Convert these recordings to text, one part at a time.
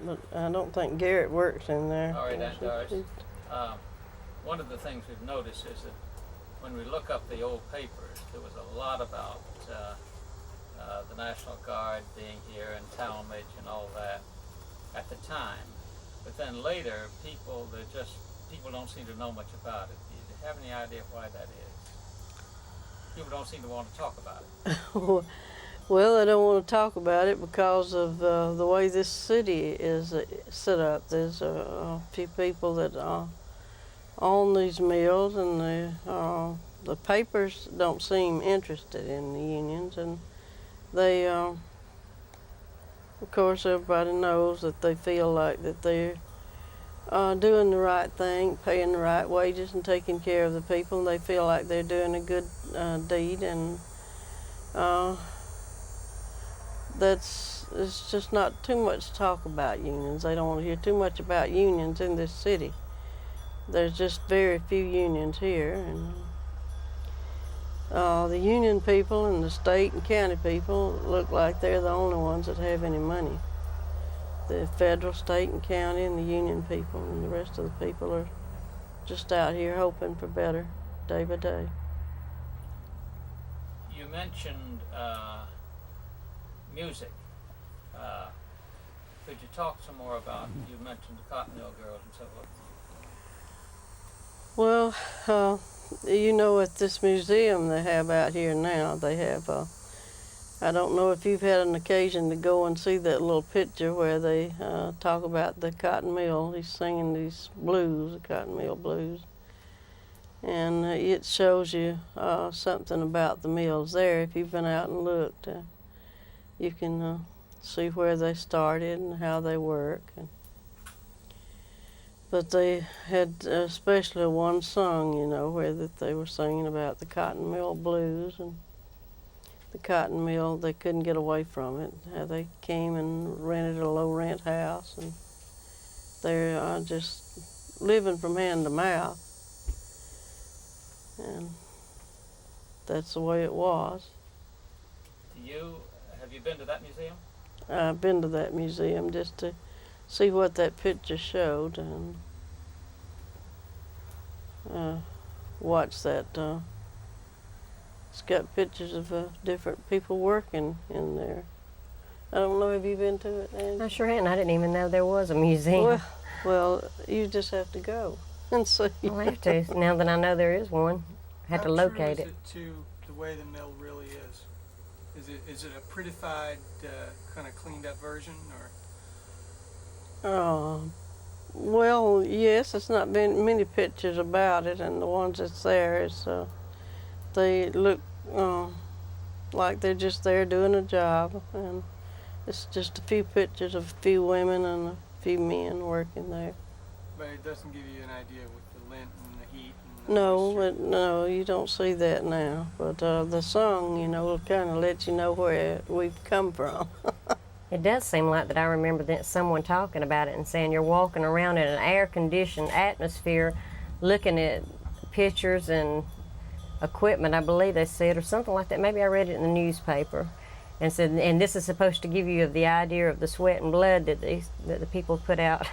but I don't think Garrett works in there. All right, Aunt Doris. One of the things we've noticed is that when we look up the old papers, there was a lot about the National Guard being here and Talmadge and all that at the time. But then later, people don't seem to know much about it. Do you have any idea why that is? People don't seem to want to talk about it. Well, they don't want to talk about it because of the way this city is set up. There's a few people that own these mills, and the papers don't seem interested in the unions, and they, of course, everybody knows that they feel like that they're doing the right thing, paying the right wages and taking care of the people. They feel like they're doing a good deed, and it's just not too much talk about unions. They don't want to hear too much about unions in this city. There's just very few unions here, and the union people and the state and county people look like they're the only ones that have any money. The federal, state, and county, and the union people, and the rest of the people are just out here hoping for better day by day. You mentioned music. Could you talk some more about, you mentioned the Cotton Mill Girls and so forth? Well, you know, at this museum they have out here now, they have, I don't know if you've had an occasion to go and see that little picture where they talk about the cotton mill. He's singing these blues, the cotton mill blues. And it shows you something about the mills there. If you've been out and looked, you can see where they started and how they work. But they had especially one song, you know, where that they were singing about the cotton mill blues and the cotton mill. They couldn't get away from it. How they came and rented a low-rent house, and they're just living from hand to mouth. And that's the way it was. Have you been to that museum? I've been to that museum just to see what that picture showed, and watch that. It's got pictures of different people working in there. I don't know, have you been to it, Angie? I sure hadn't. I didn't even know there was a museum. Well, you just have to go and see. I'll have to, now that I know there is one. I have to locate it. How true is it to the way the mill really is? Is it a prettified, kind of cleaned up version, or? Well, yes, it's not been many pictures about it, and the ones that's there is, they look like they're just there doing a job, and it's just a few pictures of a few women and a few men working there. But it doesn't give you an idea with the lint and the heat and the moisture. No, you don't see that now. But the song, you know, will kind of let you know where we've come from. It does seem like that I remember that someone talking about it and saying you're walking around in an air-conditioned atmosphere looking at pictures and equipment, I believe they said, or something like that. Maybe I read it in the newspaper. And said, and this is supposed to give you the idea of the sweat and blood that the people put out.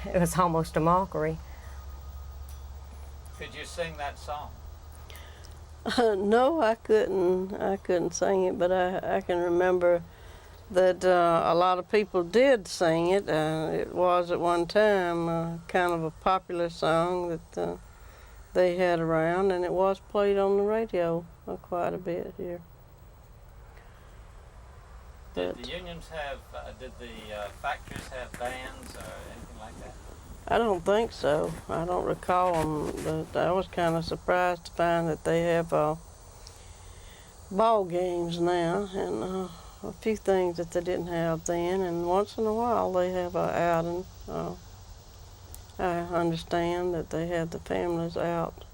It was almost a mockery. Could you sing that song? No, I couldn't sing it, but I can remember that a lot of people did sing it. It was at one time kind of a popular song that they had around, and it was played on the radio quite a bit here. Did the unions have, did the factories have bands or anything like that? I don't think so. I don't recall them, but I was kind of surprised to find that they have ball games now, and a few things that they didn't have then, and once in a while they have an outing. I understand that they have the families out,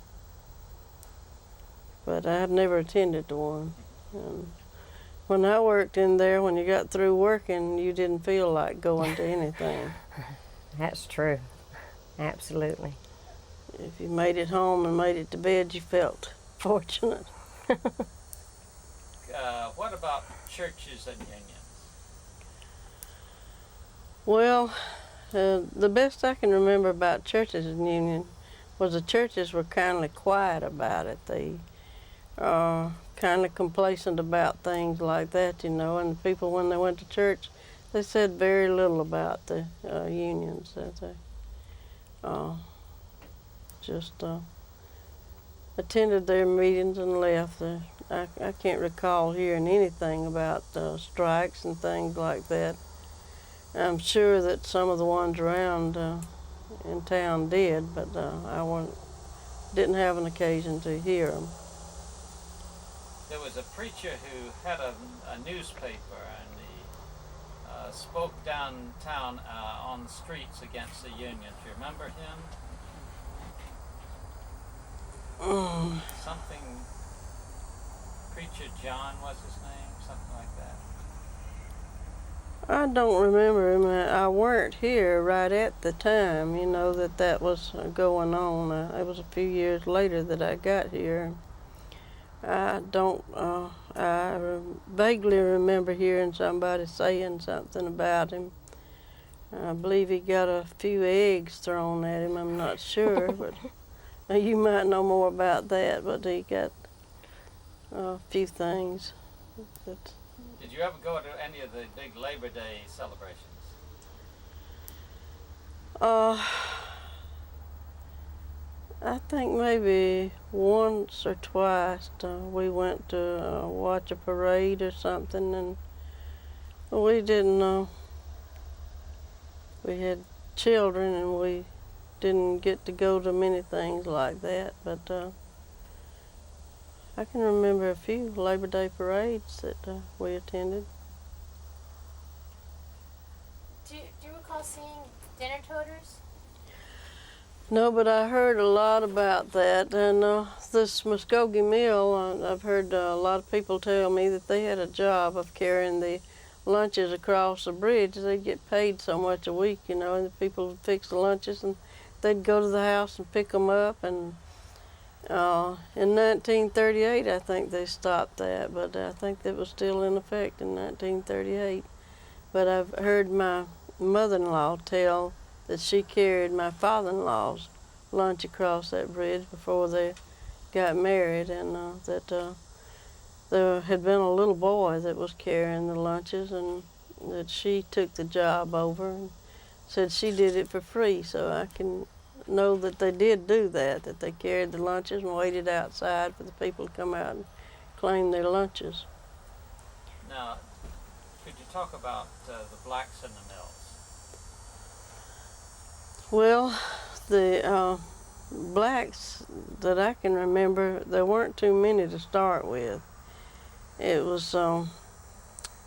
but I've never attended to one. And when I worked in there, when you got through working, you didn't feel like going to anything. That's true. Absolutely. If you made it home and made it to bed, you felt fortunate. What about churches and unions? Well, the best I can remember about churches in Union was the churches were kind of quiet about it. They kind of complacent about things like that, you know, and the people, when they went to church, they said very little about the unions. That they just attended their meetings and left. I can't recall hearing anything about strikes and things like that. I'm sure that some of the ones around in town did, but didn't have an occasion to hear them. There was a preacher who had a newspaper, and he spoke downtown on the streets against the union. Do you remember him? Something, Preacher John was his name, something like that. I don't remember him. I weren't here right at the time, you know, that was going on. It was a few years later that I got here. I vaguely remember hearing somebody saying something about him. I believe he got a few eggs thrown at him. I'm not sure, but you might know more about that. But he got a few things. Did you ever go to any of the big Labor Day celebrations? I think maybe once or twice we went to watch a parade or something, and we didn't. We had children, and we didn't get to go to many things like that. But I can remember a few Labor Day parades that we attended. Do you recall seeing dinner toters? No, but I heard a lot about that, and this Muskogee Mill, I've heard a lot of people tell me that they had a job of carrying the lunches across the bridge. They'd get paid so much a week, you know, and the people would fix the lunches, and they'd go to the house and pick them up. And in 1938, I think they stopped that, but I think that was still in effect in 1938. But I've heard my mother-in-law tell that she carried my father-in-law's lunch across that bridge before they got married, and that there had been a little boy that was carrying the lunches, and that she took the job over and said she did it for free. So I can know that they did do that, that they carried the lunches and waited outside for the people to come out and claim their lunches. Now, could you talk about the blacks in the mills? Well, the blacks that I can remember, there weren't too many to start with. It was,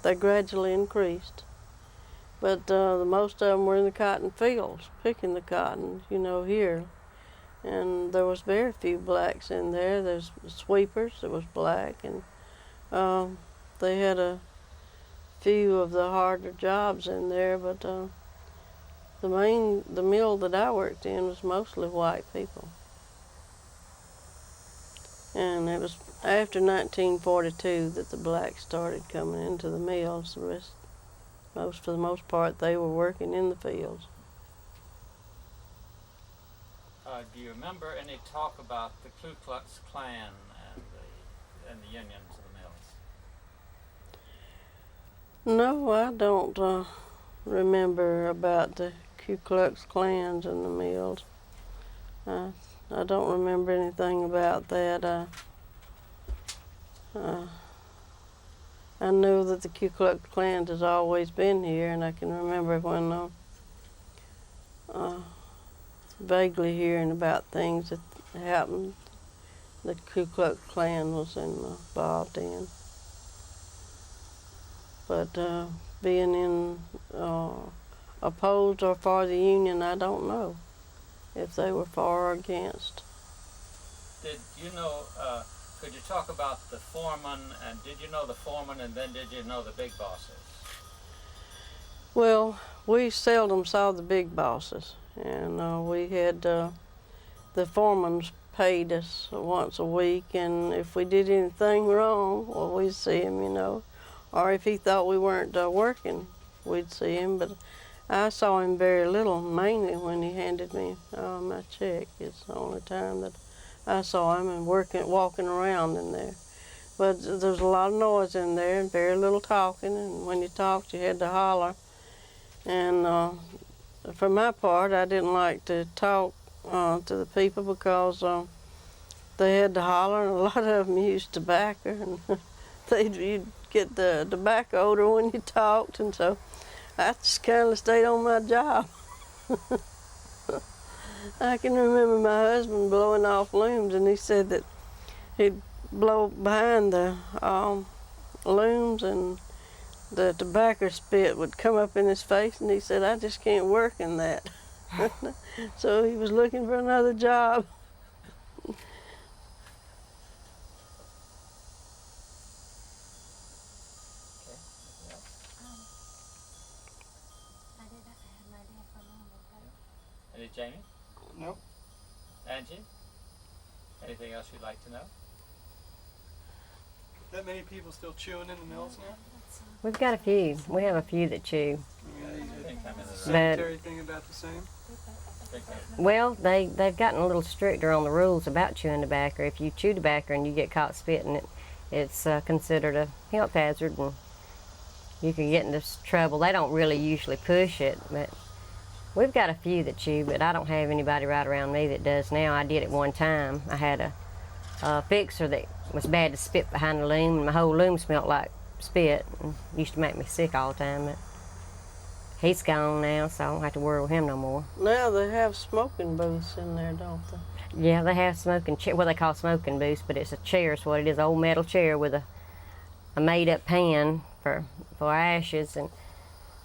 they gradually increased. But the most of them were in the cotton fields, picking the cotton, you know, here. And there was very few blacks in there. There's sweepers that was black, and they had a few of the harder jobs in there, but the mill that I worked in was mostly white people. And it was after 1942 that the blacks started coming into the mills. For the most part, they were working in the fields. Do you remember any talk about the Ku Klux Klan and the unions of the mills? No, I don't remember about the Ku Klux Klans and the mills. I don't remember anything about that. I know that the Ku Klux Klan has always been here, and I can remember when vaguely hearing about things that happened that Ku Klux Klan was involved in. But being opposed or for the Union, I don't know if they were for or against. Did you know, could you talk about the foreman, and did you know the foreman, and then did you know the big bosses? Well, we seldom saw the big bosses, and we had the foremen paid us once a week, and if we did anything wrong, well, we'd see him, you know. Or if he thought we weren't working, we'd see him. But I saw him very little, mainly when he handed me my check. It's the only time that I saw him and walking around in there. But there's a lot of noise in there and very little talking, and when you talked, you had to holler. And for my part, I didn't like to talk to the people because they had to holler, and a lot of them used tobacco, and you'd get the tobacco odor when you talked, and so I just kind of stayed on my job. I can remember my husband blowing off looms, and he said that he'd blow behind the looms, and the tobacco spit would come up in his face, and he said, I just can't work in that. So he was looking for another job. Any Jamie? Nope. Angie? Anything else you'd like to know? That many people still chewing in the mills now? We've got a few. We have a few that chew. I mean, I think I'm in the right. sanitary thing about the same? I think Well, they've gotten a little stricter on the rules about chewing tobacco. If you chew tobacco and you get caught spitting it, it's considered a health hazard, and you can get into trouble. They don't really usually push it, but we've got a few that chew, but I don't have anybody right around me that does now. I did it one time. I had a fixer that was bad to spit behind the loom, and my whole loom smelled like spit, and used to make me sick all the time. But he's gone now, so I don't have to worry with him no more. Now they have smoking booths in there, don't they? Yeah, they have smoking chair. Well, they call smoking booths, but it's a chair. Is what it is. An old metal chair with a made-up pan for ashes,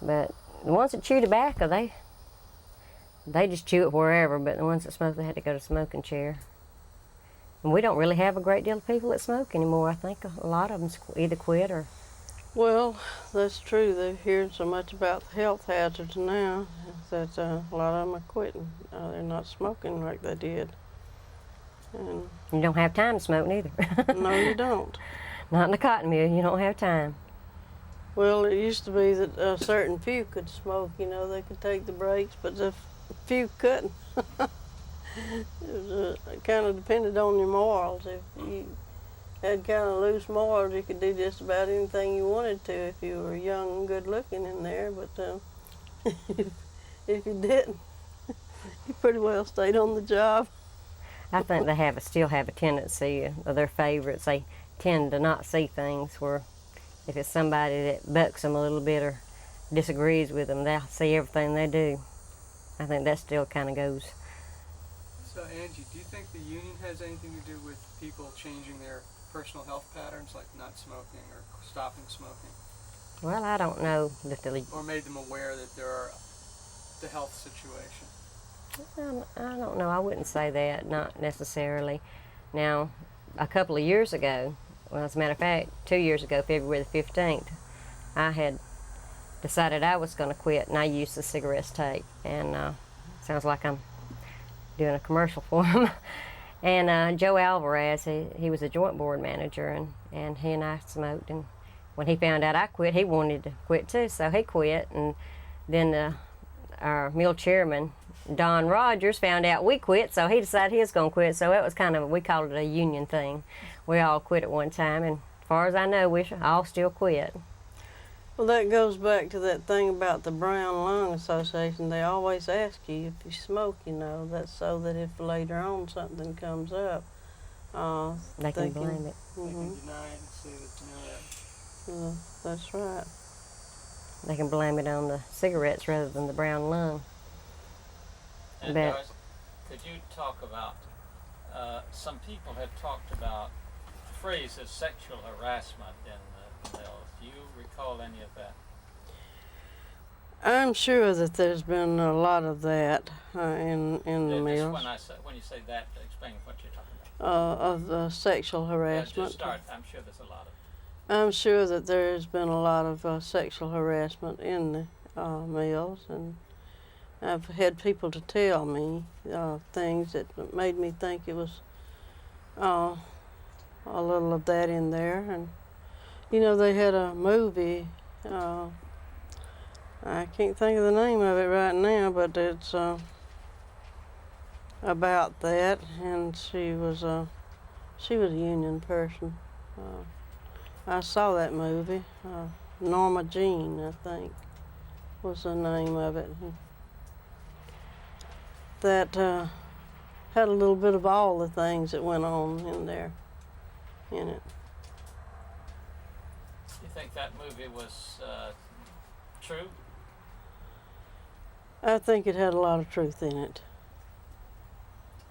but the ones that chew tobacco, they just chew it wherever. But the ones that smoke, they had to go to smoking chair. And we don't really have a great deal of people that smoke anymore. I think a lot of them either quit or. Well, that's true. They're hearing so much about the health hazards now that a lot of them are quitting. They're not smoking like they did. And You don't have time to smoke neither. no, you don't. Not in the cotton mill. You don't have time. Well, it used to be that a certain few could smoke. You know, they could take the breaks, but the few couldn't. It kind of depended on your morals. If you had kind of loose morals, you could do just about anything you wanted to if you were young and good looking in there. But if you didn't, you pretty well stayed on the job. I think they still have a tendency of their favorites. They tend to not see things where if it's somebody that bucks them a little bit or disagrees with them, they'll see everything they do. I think that still kind of goes. So Angie, do you think the union has anything to do with people changing their personal health patterns, like not smoking or stopping smoking? Well, I don't know that Or made them aware that there are the health situation? I don't know. I wouldn't say that, not necessarily. Now, a couple of years ago, well, as a matter of fact, 2 years ago, February the 15th, I had decided I was going to quit, and I used the cigarettes tape. And sounds like I'm doing a commercial for him. And Joe Alvarez, he was a joint board manager, and he and I smoked. And when he found out I quit, he wanted to quit too, so he quit. And then our mill chairman, Don Rogers, found out we quit, so he decided he was going to quit. So it was kind of, we called it a union thing. We all quit at one time, and as far as I know, we all still quit. Well, that goes back to that thing about the Brown Lung Association. They always ask you if you smoke, you know. That's so that if later on something comes up, They can blame it. They can deny it and say that you know that. That's right. They can blame it on the cigarettes rather than the brown lung. And But- Doris, could you talk about, some people have talked about the phrase of sexual harassment in the mills. Do you recall any of that? I'm sure that there's been a lot of that in the Just mills, when you say that, explain what you're talking about. of the sexual Yeah, harassment. just start. I'm sure there's a lot of it. I'm sure that there has been a lot of sexual harassment in the mills, and I've had people to tell me things that made me think it was a little of that in there. And you know, they had a movie I can't think of the name of it right now, but it's about that, and she was a union person. I saw that movie. Norma Jean, I think, was the name of it. That had a little bit of all the things that went on in there, in it. You think that movie was true? I think it had a lot of truth in it.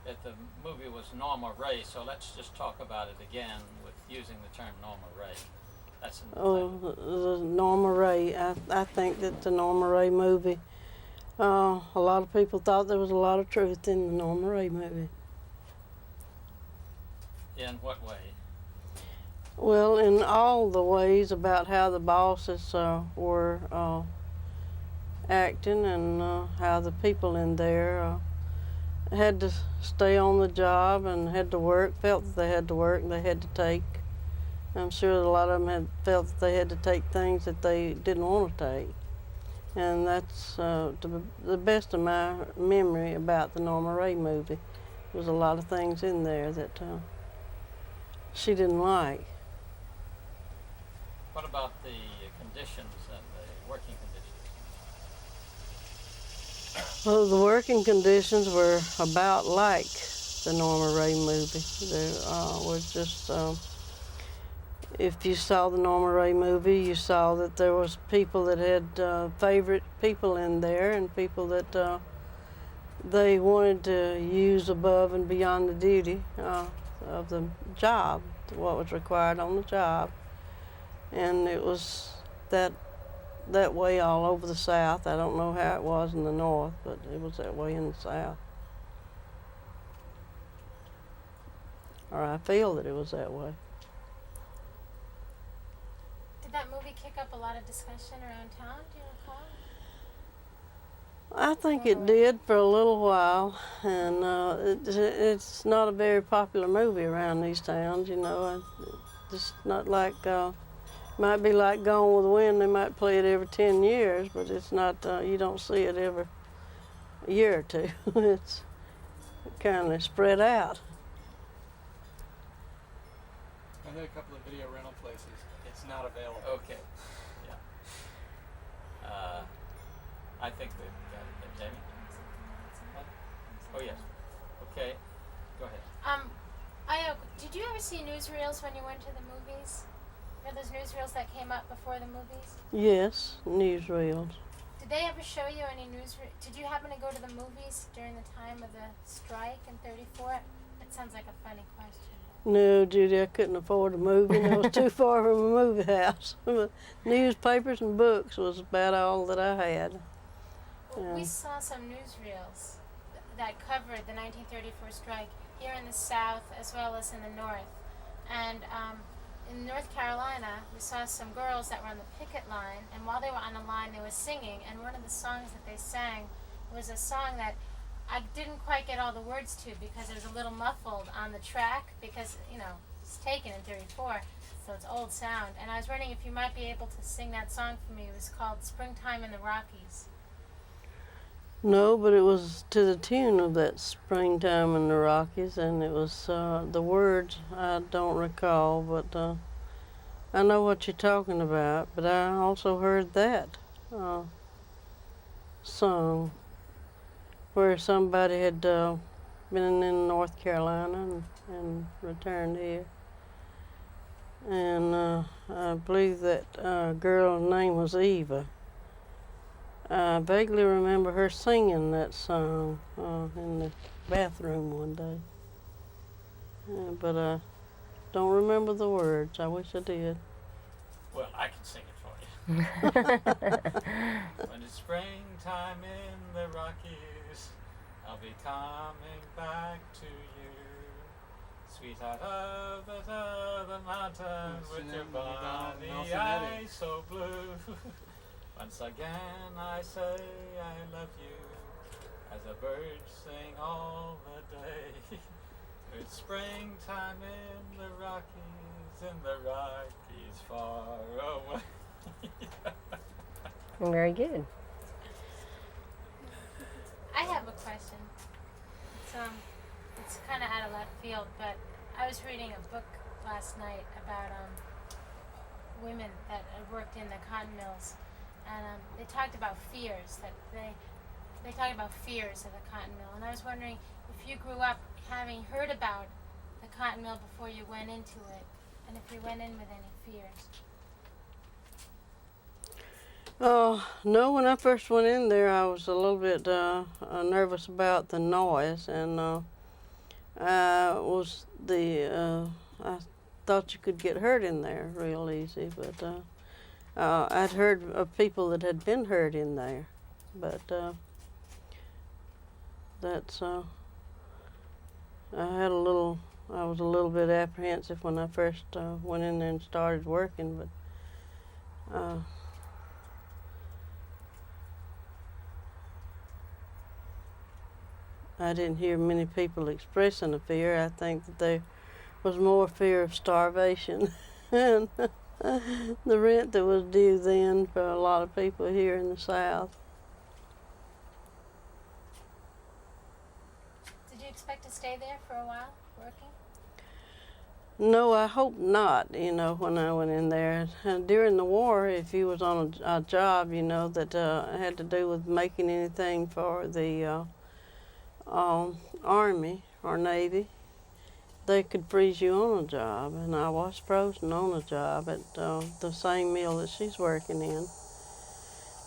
That the movie was Norma Ray, so let's just talk about it again with using the term Norma Ray. That's in the Oh, title. the Norma Ray. I think that the Norma Ray movie, a lot of people thought there was a lot of truth in the Norma Ray movie. In what way? Well, in all the ways about how the bosses were acting, and how the people in there had to stay on the job and had to work, felt that they had to work, and they had to take. I'm sure that a lot of them had felt that they had to take things that they didn't want to take. And that's to the best of my memory about the Norma Ray movie. There was a lot of things in there that she didn't like. What about the conditions and the working conditions? Well, the working conditions were about like the Norma Ray movie. There was just, if you saw the Norma Ray movie, you saw that there was people that had favorite people in there, and people that they wanted to use above and beyond the duty of the job, what was required on the job. And it was that way all over the South. I don't know how it was in the North, but it was that way in the South. Or I feel that it was that way. Did that movie kick up a lot of discussion around town? Do you recall? I think it did for a little while, and it's not a very popular movie around these towns, you know. It's not like, might be like Gone with the Wind. They might play it every 10 years, but it's not, you don't see it every year or two. It's kind of spread out. I had a couple of video rental places. It's not available. Okay. Yeah. I think we've got it. Jamie? What? Oh, yes. Okay. Go ahead. Did you ever see newsreels when you went to the movies? You know those newsreels that came up before the movies? Yes, newsreels. Did they ever show you any Did you happen to go to the movies during the time of the strike in '34? That sounds like a funny question. No, Judy, I couldn't afford a movie, and I was too far from a movie house. But newspapers and books was about all that I had. Well, we saw some newsreels that covered the 1934 strike here in the South as well as in the North. And in North Carolina, we saw some girls that were on the picket line, and while they were on the line, they were singing, and one of the songs that they sang was a song that I didn't quite get all the words to because it was a little muffled on the track because, you know, it's taken in '34, so it's old sound. And I was wondering if you might be able to sing that song for me. It was called Springtime in the Rockies. No, but it was to the tune of that Springtime in the Rockies, and it was the words I don't recall, but I know what you're talking about. But I also heard that song where somebody had been in North Carolina and returned here. And I believe that girl's name was Eva. I vaguely remember her singing that song in the bathroom one day. But I don't remember the words. I wish I did. Well, I can sing it for you. When it's springtime in the Rockies, I'll be coming back to you. Sweetheart of the mountain with your bonny eyes so blue. Once again I say I love you, as the birds sing all the day. It's springtime in the Rockies far away. Very good. it's kind of out of left field, but I was reading a book last night about women that had worked in the cotton mills, and they talked about fears that they talked about fears of the cotton mill, and I was wondering if you grew up having heard about the cotton mill before you went into it, and if you went in with any fears. No, when I first went in there, I was a little bit nervous about the noise, and I thought you could get hurt in there real easy, but I'd heard of people that had been hurt in there, but I was a little bit apprehensive when I first went in there and started working, but I didn't hear many people expressing a fear. I think that there was more fear of starvation and the rent that was due then for a lot of people here in the South. Did you expect to stay there for a while, working? No, I hope not, when I went in there. During the war, if you was on a job, that had to do with making anything for the Army or Navy, they could freeze you on a job, and I was frozen on a job at the same mill that she's working in.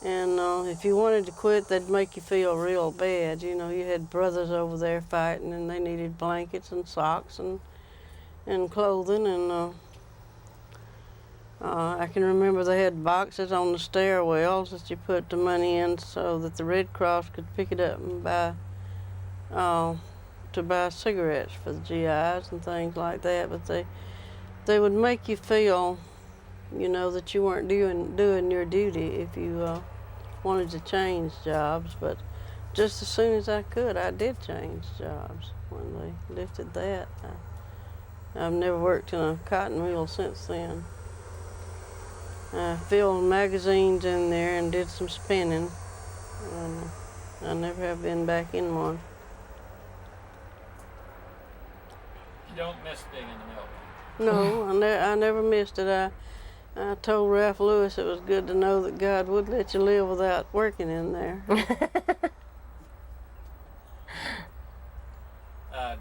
And if you wanted to quit, they'd make you feel real bad. You had brothers over there fighting, and they needed blankets and socks and clothing, and I can remember they had boxes on the stairwells that you put the money in so that the Red Cross could pick it up and to buy cigarettes for the GIs and things like that. But they would make you feel, that you weren't doing your duty if you wanted to change jobs. But just as soon as I could, I did change jobs when they lifted that. I've never worked in a cotton mill since then. I filled magazines in there and did some spinning. I never have been back in one. You don't miss being in the mill? No, I never missed it. I told Ralph Lewis it was good to know that God would let you live without working in there.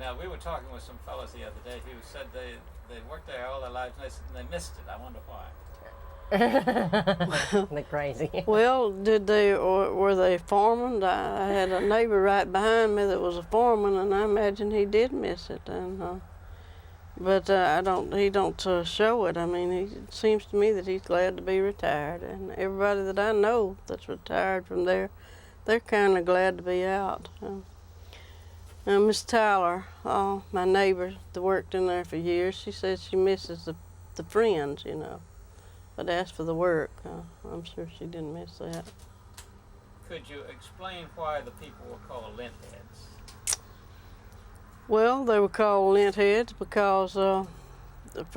Now, we were talking with some fellows the other day who said they worked there all their lives and they missed it. I wonder why. They're crazy. Well, were they foremen? I had a neighbor right behind me that was a foreman, and I imagine he did miss it. But he don't show it. I mean, it seems to me that he's glad to be retired, and everybody that I know that's retired from there, they're kind of glad to be out. Miss Tyler, my neighbor that worked in there for years, she says she misses the friends, But as for the work, I'm sure she didn't miss that. Could you explain why the people were called lint heads? Well, they were called lint heads because, for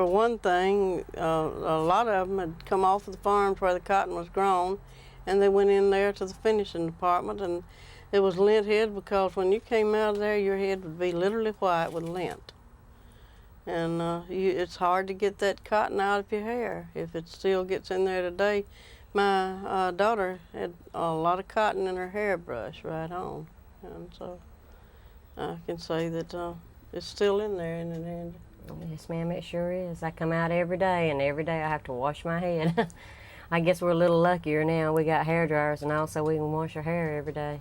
one thing, a lot of them had come off of the farms where the cotton was grown, and they went in there to the finishing department, and it was lint head because when you came out of there, your head would be literally white with lint. And it's hard to get that cotton out of your hair if it still gets in there today. My daughter had a lot of cotton in her hairbrush right on, and so I can say that it's still in there, isn't it, Angie? Yes, ma'am, it sure is. I come out every day, and every day I have to wash my head. I guess we're a little luckier now. We got hair dryers, and also we can wash our hair every day.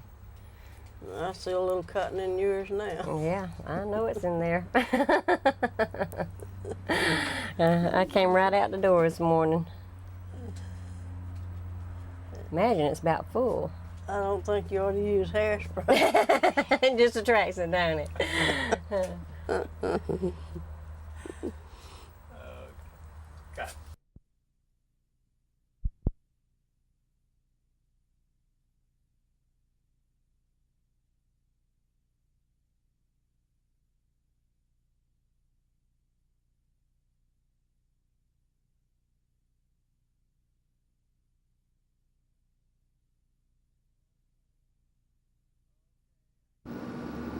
I see a little cotton in yours now. Yeah, I know it's in there. I came right out the door this morning. Imagine it's about full. I don't think you ought to use hairspray. It just attracts it, don't it? Got it.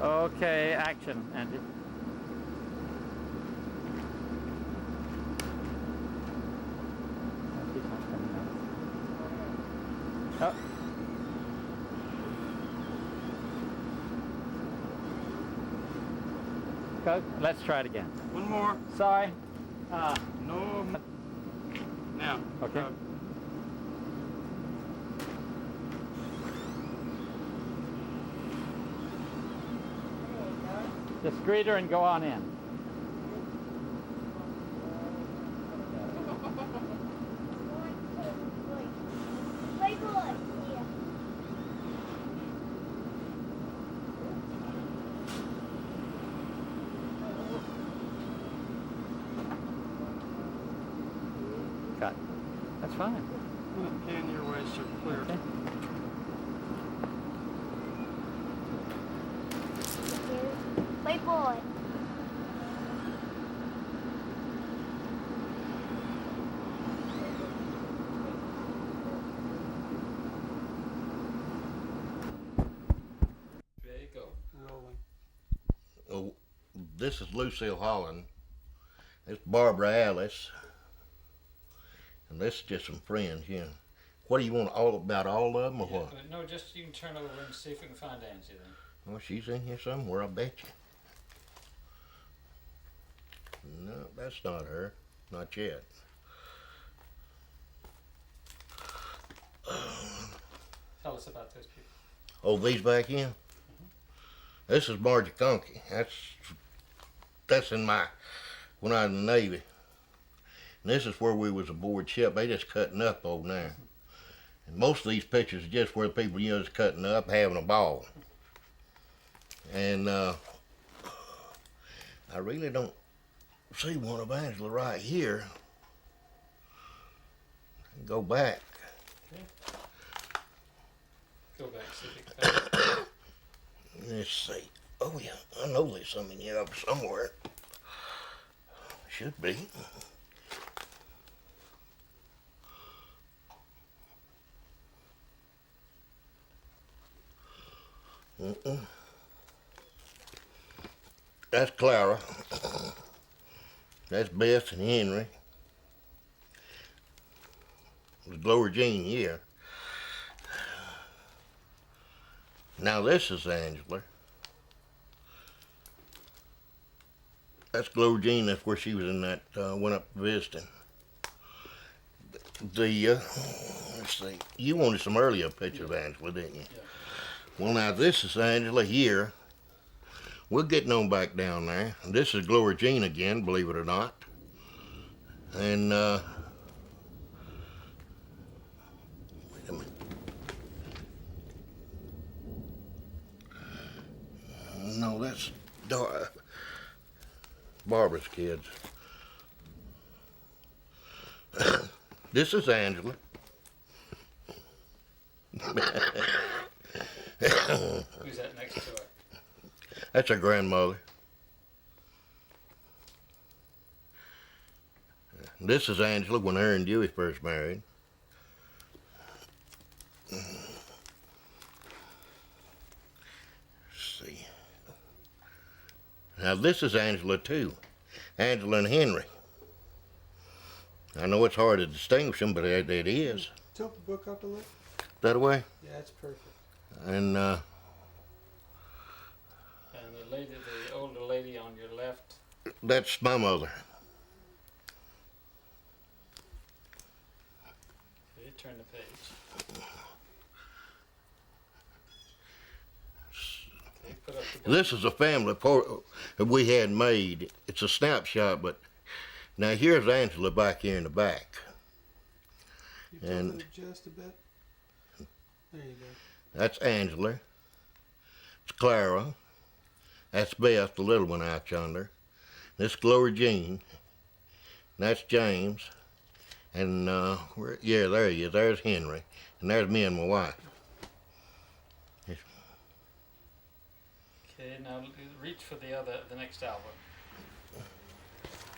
Okay, action, Angie. Oh. Go. Let's try it again. One more. Sorry. No. Now. Okay. Just greet her and go on in. Got it. That's fine. Pan your way so clear. Okay. Wait, boy. There you go. Rolling. Oh, this is Lucille Holland. This is Barbara Alice. And this is just some friends, you know. What do you want all about all of them or what? No, just you can turn over and see if we can find Angie then. Well, she's in here somewhere, I bet you. No, that's not her. Not yet. Tell us about those people. Oh, these back in? This is Margie Conkey. That's in when I was in the Navy. And this is where we was aboard ship. They just cutting up over there. And most of these pictures are just where people, you know, just cutting up, having a ball. And I really don't see one of Angela right here. Go back. Okay. Go back, see if you can find it. Let's see. Oh yeah, I know there's some in here somewhere. Should be. That's Clara. That's Beth and Henry. The Gloria Jean here. Now this is Angela. That's Gloria Jean. That's where she was in that, went up visiting. Let's see, you wanted some earlier pictures of Angela, didn't you? Yeah. Well, now this is Angela here. We're getting on back down there. And this is Gloria Jean again, believe it or not. And, wait a minute. No, that's Barbara's kids. This is Angela. Who's that next to her? That's her grandmother. This is Angela when her and Dewey first married. Let's see. Now this is Angela too. Angela and Henry. I know it's hard to distinguish them, but it is. Tilt the book up a little. That way? Yeah, that's perfect. And the lady, the older lady on your left. that's my mother. Okay, turn the page. Okay, put up the This is a family that we had made. It's a snapshot, but now here's Angela back here in the back. You And- it just a bit. There you go. That's Angela. It's Clara. That's Beth, the little one out yonder. This is Gloria Jean. That's James. And yeah, there he is. There's Henry. And there's me and my wife. Okay, now reach for the next album.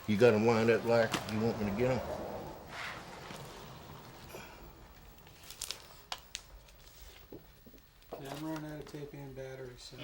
You got them lined up like you want me to get them? Yeah, I'm running out of tape and batteries. So.